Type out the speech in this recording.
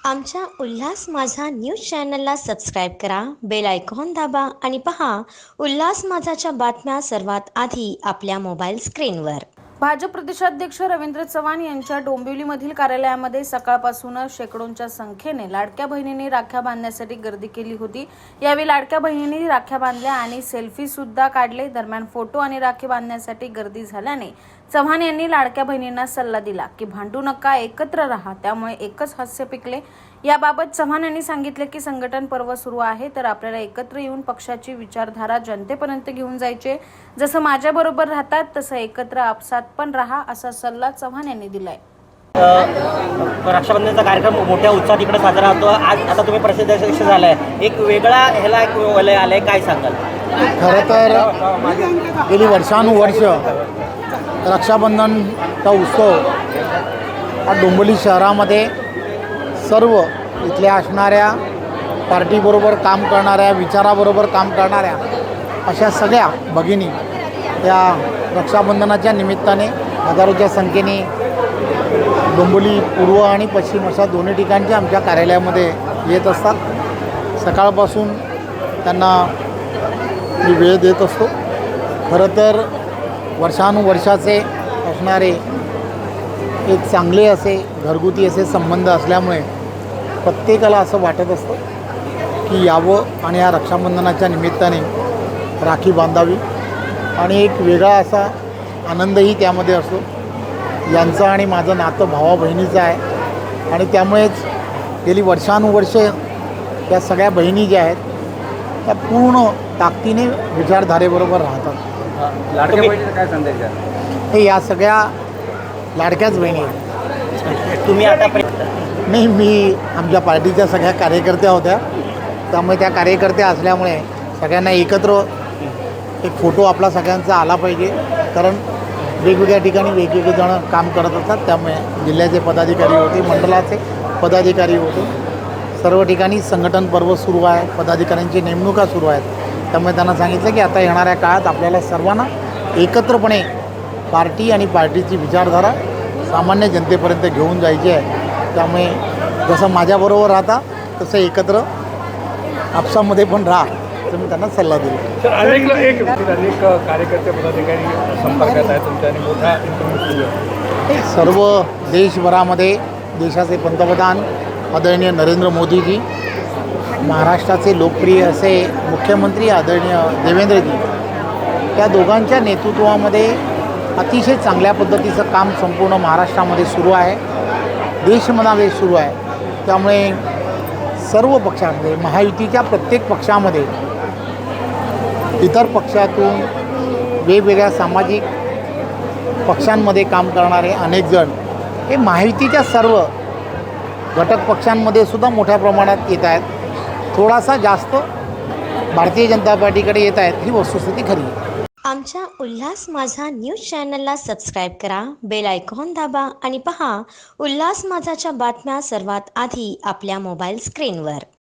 आमच्या उल्हास माझा न्यूज चॅनलला सबस्क्राईब करा, बेल आयकॉन दाबा आणि पहा उल्हास माझाच्या बातम्या सर्वात आधी आपल्या मोबाईल स्क्रीनवर। भाजप प्रदेशाध्यक्ष रवींद्र चव्हाण यांच्या डोंबिवलीमधील कार्यालयामध्ये सकाळपासूनच शेकडोंच्या संख्येने लाडक्या बहिणींनी राख्या बांधण्यासाठी गर्दी केली होती। यावेळी लाडक्या बहिणींनी राख्या बांधल्या आणि सेल्फी सुद्धा काढले। दरम्यान फोटो आणि राखी बांधण्यासाठी गर्दी झाल्याने चव्हाण यांनी लाडक्या बहिणींना सल्ला दिला की भांडू नका, एकत्र राहा। त्यामुळे एकच हास्य पिकले। याबाबत चव्हाण यांनी सांगितले की संघटन पर्व सुरू आहे, तर आपल्याला एकत्र येऊन पक्षाची विचारधारा जनतेपर्यंत घेऊन जायचे। जसं माझ्याबरोबर राहतात तसं एकत्र आपसात पण राहा, असा सल्ला चव्हाण यांनी दिलाय। रक्षाबंधनचा कार्यक्रम मोठ्या उत्साहात इकडे साजरा होतो। आज आता तुम्ही प्रसिद्ध झालाय, एक वेगळा ह्याला एक वलय आलंय, काय सांगाल? खरं तर गेली वर्षानुवर्ष रक्षाबंधनचा उत्सव हा डोंबिवली शहरामध्ये सर्व इथल्या असणाऱ्या पार्टीबरोबर काम करणाऱ्या, विचाराबरोबर काम करणाऱ्या अशा सगळ्या भगिनी या रक्षाबंधनाच्या निमित्ताने हजारोच्या संख्येने डोंबिवली पूर्व आणि पश्चिम अशा दोन्ही ठिकाणच्या आमच्या कार्यालयामध्ये येत असतात। सकाळपासून त्यांना मी वेळ देत असतो। खरं तर वर्षानुवर्षाचे असणारे एक चांगले असे घरगुती असे संबंध असल्यामुळे प्रत्येकाला असं वाटत असतं की यावं आणि या रक्षाबंधनाच्या निमित्ताने राखी बांधावी आणि एक वेगळा असा आनंदही त्यामध्ये असतो। यांचं आणि माझं नातं भावा बहिणीचं आहे आणि त्यामुळेच गेली वर्षानुवर्ष या सगळ्या बहिणी ज्या आहेत त्या पूर्ण ताकदीने विचारधारेबरोबर राहतात। लाडक्या बहिणीचा काय संदेश आहे? हे या सगळ्या लाडक्याच बहिणी आहेत। तुम्ही आता नाही, मी आमच्या पार्टीच्या सगळ्या कार्यकर्त्या होत्या, त्यामुळे त्या कार्यकर्त्या असल्यामुळे सगळ्यांना एकत्र एक फोटो आपला सगळ्यांचा आला पाहिजे, कारण वेगवेगळ्या ठिकाणी वेगवेगळे जण काम करत असतात। त्यामुळे जिल्ह्याचे पदाधिकारी होते, मंडळाचे पदाधिकारी होते, सर्व ठिकाणी संघटन पर्व सुरू आहे, पदाधिकाऱ्यांची नेमणुका सुरू आहेत। त्यामुळे त्यांना सांगितलं की आता येणाऱ्या काळात आपल्याला सर्वांना एकत्रपणे पार्टी आणि पार्टीची विचारधारा सामान्य जनतेपर्यंत घेऊन जायची आहे। त्यामुळे जसं माझ्याबरोबर राहता तसं एकत्र आपसामध्ये पण राहा, असं मी त्यांना सल्ला दिला। तर अनेक कार्यकर्ते पदाधिकारी संपर्कात आहेत तुमच्या आणि मोठा इंटरव्ह्यू सर्व देशभरामध्ये देशाचे पंतप्रधान आदरणीय नरेंद्र मोदीजी, महाराष्ट्राचे लोकप्रिय असे मुख्यमंत्री आदरणीय देवेंद्रजी, त्या दोघांच्या नेतृत्वामध्ये अतिशय चांगल्या पद्धतीचं काम संपूर्ण महाराष्ट्रामध्ये सुरू आहे, देशभरामध्ये सुरू आहे। त्यामुळे सर्व पक्षांमध्ये, महायुतीच्या प्रत्येक पक्षामध्ये, इतर पक्षातून वेगवेगळ्या सामाजिक पक्षांमध्ये काम करणारे अनेक जण हे महायुतीच्या सर्व घटक पक्षांमध्ये सुद्धा मोठ्या प्रमाणात येत आहेत। थोडासा जास्त भारतीय जनता पार्टीकडे येत आहेत, ही वस्तुस्थिती खरी आहे। आमच्या उल्हास माझा न्यूज चॅनलला सबस्क्राईब करा, बेल आयकॉन दाबा आणि पहा उल्हास माझाच्या बातम्या सर्वात आधी आपल्या मोबाईल स्क्रीनवर।